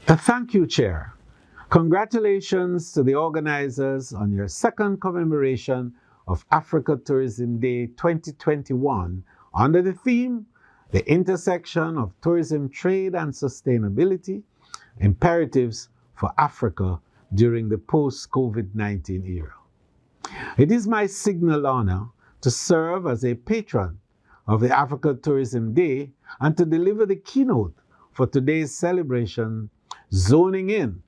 Thank you, Chair. Congratulations to the organizers on your second commemoration of Africa Tourism Day 2021 under the theme, The Intersection of Tourism Trade and Sustainability, Imperatives for Africa during the post-COVID-19 era. It is my signal honor to serve as a patron of the Africa Tourism Day and to deliver the keynote for today's celebration, zoning in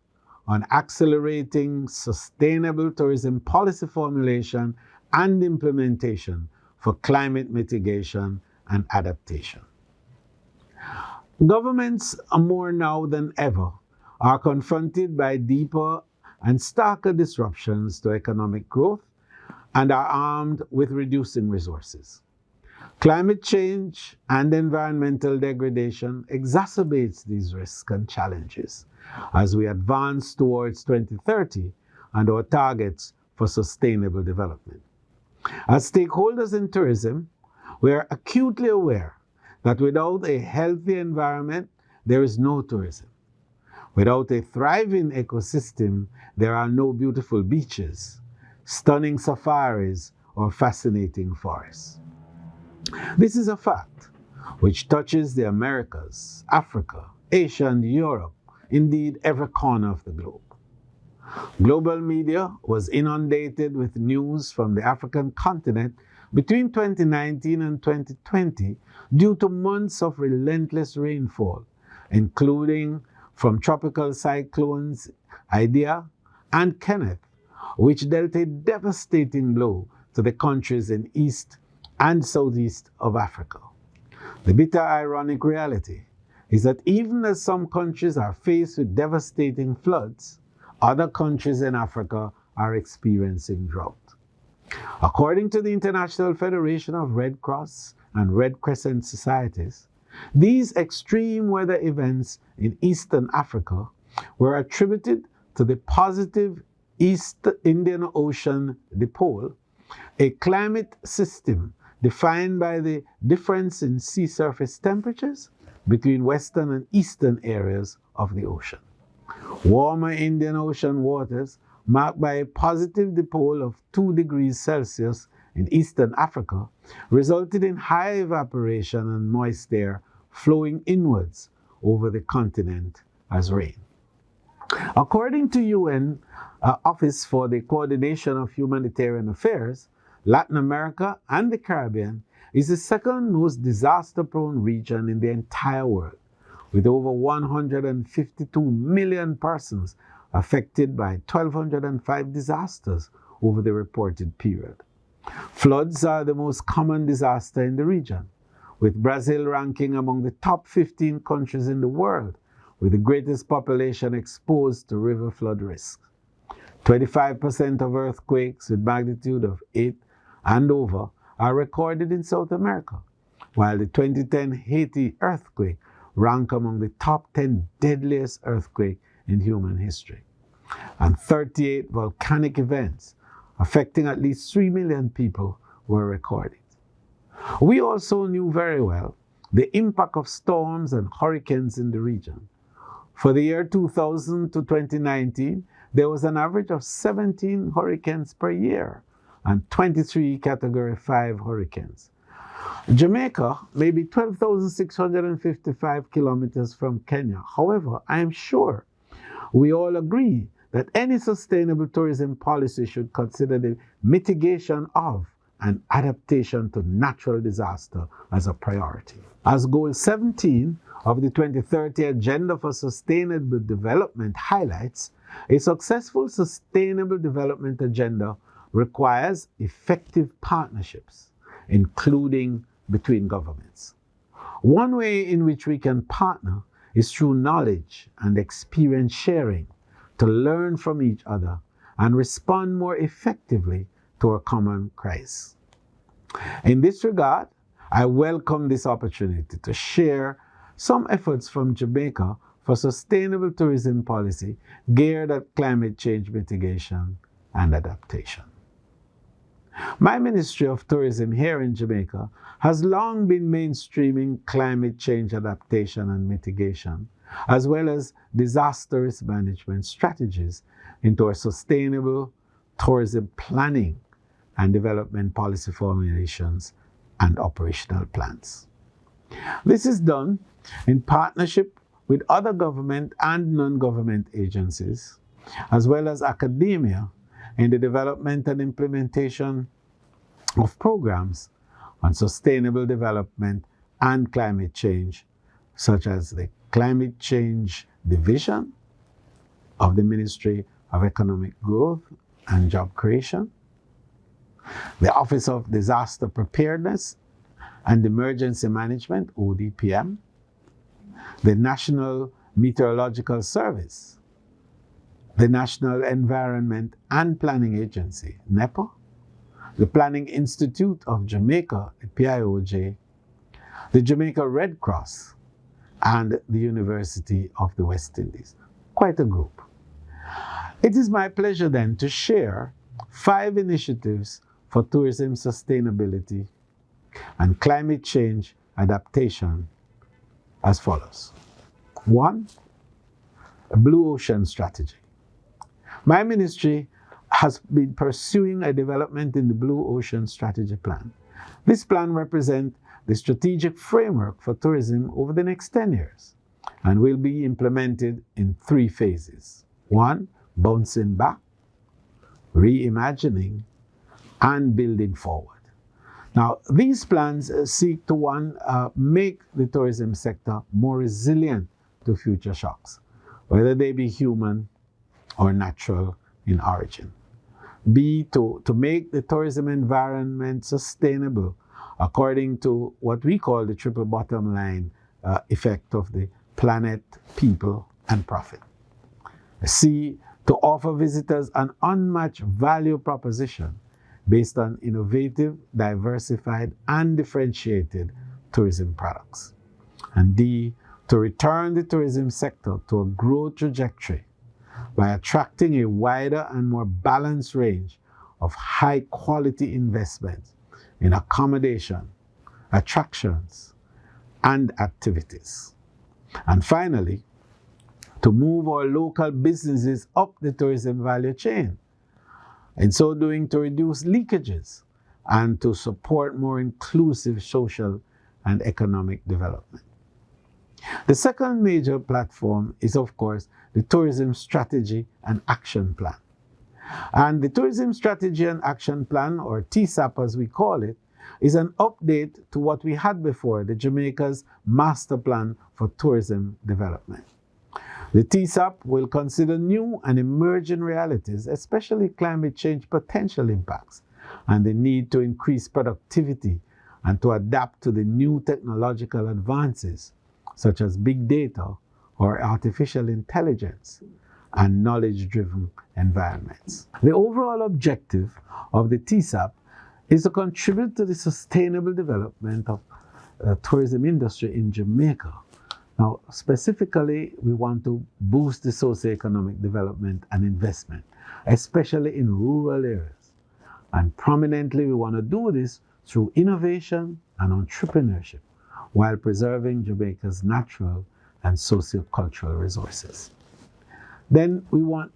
on accelerating sustainable tourism policy formulation and implementation for climate mitigation and adaptation. Governments, more now than ever, are confronted by deeper and starker disruptions to economic growth and are armed with reducing resources. Climate change and environmental degradation exacerbates these risks and challenges as we advance towards 2030 and our targets for sustainable development. As stakeholders in tourism, we are acutely aware that without a healthy environment, there is no tourism. Without a thriving ecosystem, there are no beautiful beaches, stunning safaris, or fascinating forests. This is a fact which touches the Americas, Africa, Asia, and Europe, indeed every corner of the globe. Global media was inundated with news from the African continent between 2019 and 2020 due to months of relentless rainfall, including from tropical cyclones Idai and Kenneth, which dealt a devastating blow to the countries in East and Southeast of Africa. The bitter ironic reality is that even as some countries are faced with devastating floods, other countries in Africa are experiencing drought. According to the International Federation of Red Cross and Red Crescent Societies, these extreme weather events in Eastern Africa were attributed to the positive East Indian Ocean dipole, a climate system defined by the difference in sea surface temperatures between western and eastern areas of the ocean. Warmer Indian Ocean waters, marked by a positive dipole of 2 degrees Celsius in eastern Africa, resulted in high evaporation and moist air flowing inwards over the continent as rain. According to UN Office for the Coordination of Humanitarian Affairs, Latin America and the Caribbean is the second most disaster-prone region in the entire world, with over 152 million persons affected by 1,205 disasters over the reported period. Floods are the most common disaster in the region, with Brazil ranking among the top 15 countries in the world with the greatest population exposed to river flood risks. 25% of earthquakes with magnitude of 8 and over are recorded in South America, while the 2010 Haiti earthquake ranked among the top 10 deadliest earthquakes in human history. And 38 volcanic events affecting at least 3 million people were recorded. We also knew very well the impact of storms and hurricanes in the region. For the year 2000 to 2019, there was an average of 17 hurricanes per year and 23 Category 5 hurricanes. Jamaica may be 12,655 kilometers from Kenya. However, I am sure we all agree that any sustainable tourism policy should consider the mitigation of and adaptation to natural disaster as a priority. As Goal 17 of the 2030 Agenda for Sustainable Development highlights, a successful sustainable development agenda requires effective partnerships, including between governments. One way in which we can partner is through knowledge and experience sharing to learn from each other and respond more effectively to a common crisis. In this regard, I welcome this opportunity to share some efforts from Jamaica for sustainable tourism policy geared at climate change mitigation and adaptation. My Ministry of Tourism here in Jamaica has long been mainstreaming climate change adaptation and mitigation as well as disaster risk management strategies into our sustainable tourism planning and development policy formulations and operational plans. This is done in partnership with other government and non-government agencies, as well as academia, in the development and implementation of programs on sustainable development and climate change, such as the Climate Change Division of the Ministry of Economic Growth and Job Creation, the Office of Disaster Preparedness and Emergency Management, ODPM, the National Meteorological Service, the National Environment and Planning Agency, NEPA, the Planning Institute of Jamaica, the PIOJ, the Jamaica Red Cross, and the University of the West Indies. Quite a group. It is my pleasure then to share 5 initiatives for tourism sustainability and climate change adaptation as follows. 1, a blue ocean strategy. My ministry has been pursuing a development in the Blue Ocean Strategy Plan. This plan represents the strategic framework for tourism over the next 10 years and will be implemented in 3 phases. 1, bouncing back, reimagining, and building forward. Now, these plans seek to, 1, make the tourism sector more resilient to future shocks, whether they be human or natural in origin. B, to make the tourism environment sustainable according to what we call the triple bottom line effect of the planet, people, and profit. C, to offer visitors an unmatched value proposition based on innovative, diversified, and differentiated tourism products. And D, to return the tourism sector to a growth trajectory by attracting a wider and more balanced range of high-quality investments in accommodation, attractions, and activities. And finally, to move our local businesses up the tourism value chain, in so doing to reduce leakages and to support more inclusive social and economic development. The second major platform is, of course, the Tourism Strategy and Action Plan. And the Tourism Strategy and Action Plan, or TSAP as we call it, is an update to what we had before, the Jamaica's Master Plan for Tourism Development. The TSAP will consider new and emerging realities, especially climate change potential impacts, and the need to increase productivity and to adapt to the new technological advances, such as big data or artificial intelligence and knowledge-driven environments. The overall objective of the TSAP is to contribute to the sustainable development of the tourism industry in Jamaica. Now, specifically, we want to boost the socioeconomic development and investment, especially in rural areas. And prominently, we want to do this through innovation and entrepreneurship, while preserving Jamaica's natural and socio-cultural resources. Then we want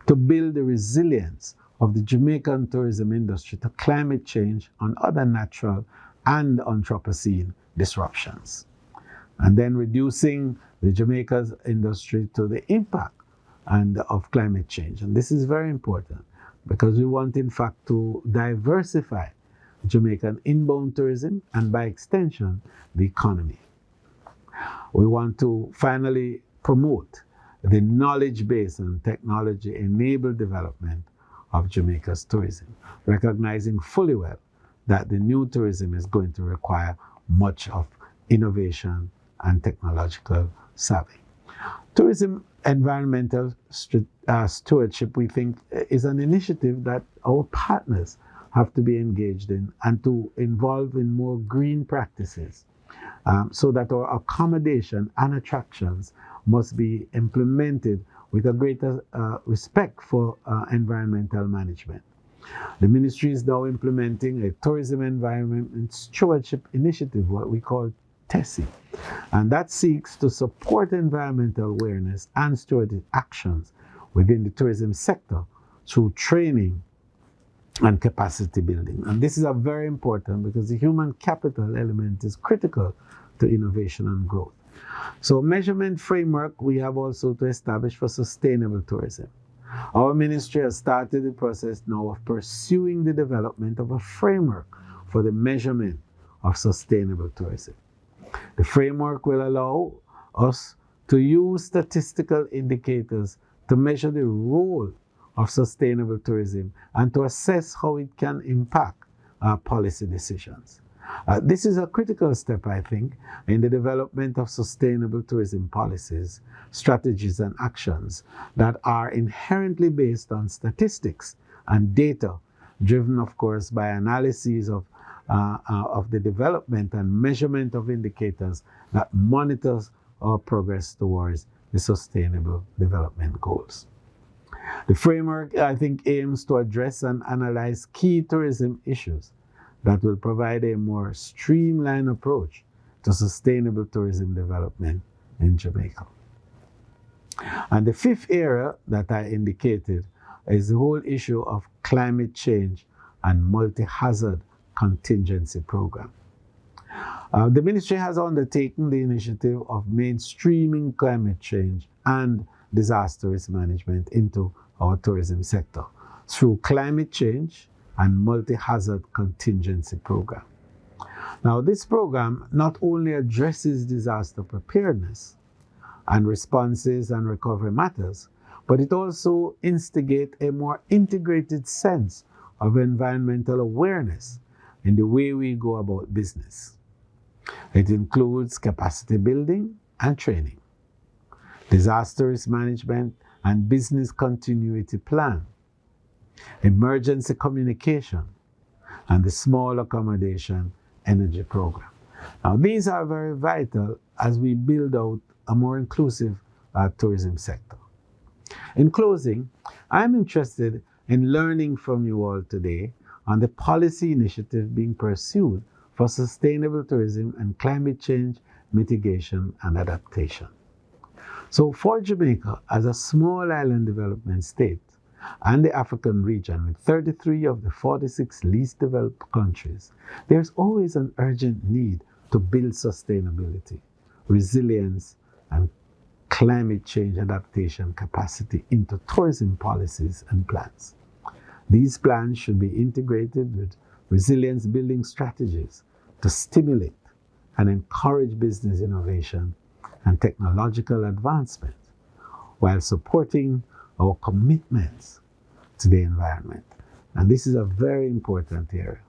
to build the resilience of the Jamaican tourism industry to climate change and other natural and Anthropocene disruptions. And then reducing the Jamaica's industry to the impact of climate change. And this is very important because we want, in fact, to diversify Jamaican inbound tourism and, by extension, the economy. We want to finally promote the knowledge-based and technology-enabled development of Jamaica's tourism, recognizing fully well that the new tourism is going to require much of innovation and technological savvy. Tourism environmental stewardship, we think, is an initiative that our partners have to be engaged in and to involve in more green practices, so that our accommodation and attractions must be implemented with a greater respect for environmental management. The ministry is now implementing a tourism environment stewardship initiative, what we call TESI, and that seeks to support environmental awareness and stewardship actions within the tourism sector through training and capacity building. And this is a very important because the human capital element is critical to innovation and growth. So measurement framework we have also to establish for sustainable tourism. Our ministry has started the process now of pursuing the development of a framework for the measurement of sustainable tourism. The framework will allow us to use statistical indicators to measure the role of sustainable tourism and to assess how it can impact our policy decisions. This is a critical step, I think, in the development of sustainable tourism policies, strategies, and actions that are inherently based on statistics and data, driven, of course, by analyses of the development and measurement of indicators that monitors our progress towards the Sustainable Development Goals. The framework, I think, aims to address and analyze key tourism issues that will provide a more streamlined approach to sustainable tourism development in Jamaica. And the fifth area that I indicated is the whole issue of climate change and multi-hazard contingency program. The ministry has undertaken the initiative of mainstreaming climate change and disaster risk management into our tourism sector through climate change and multi-hazard contingency program. Now, this program not only addresses disaster preparedness and responses and recovery matters, but it also instigates a more integrated sense of environmental awareness in the way we go about business. It includes capacity building and training, disaster risk management and business continuity plan, emergency communication, and the small accommodation energy program. Now, these are very vital as we build out a more inclusive tourism sector. In closing, I'm interested in learning from you all today on the policy initiative being pursued for sustainable tourism and climate change mitigation and adaptation. So for Jamaica, as a small island development state, and the African region with 33 of the 46 least developed countries, there's always an urgent need to build sustainability, resilience, and climate change adaptation capacity into tourism policies and plans. These plans should be integrated with resilience building strategies to stimulate and encourage business innovation and technological advancement while supporting our commitments to the environment. And this is a very important area.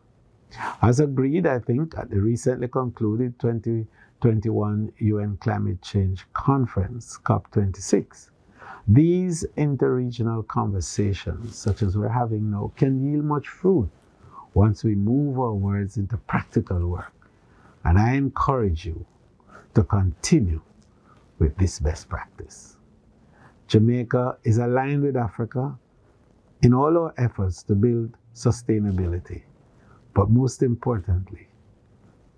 As agreed, I think, at the recently concluded 2021 UN Climate Change Conference, COP26, these interregional conversations, such as we're having now, can yield much fruit once we move our words into practical work. And I encourage you to continue with this best practice. Jamaica is aligned with Africa in all our efforts to build sustainability, but most importantly,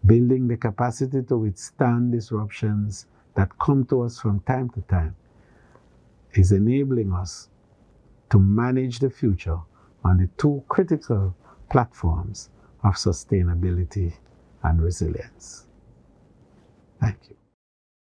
building the capacity to withstand disruptions that come to us from time to time is enabling us to manage the future on the two critical platforms of sustainability and resilience. Thank you.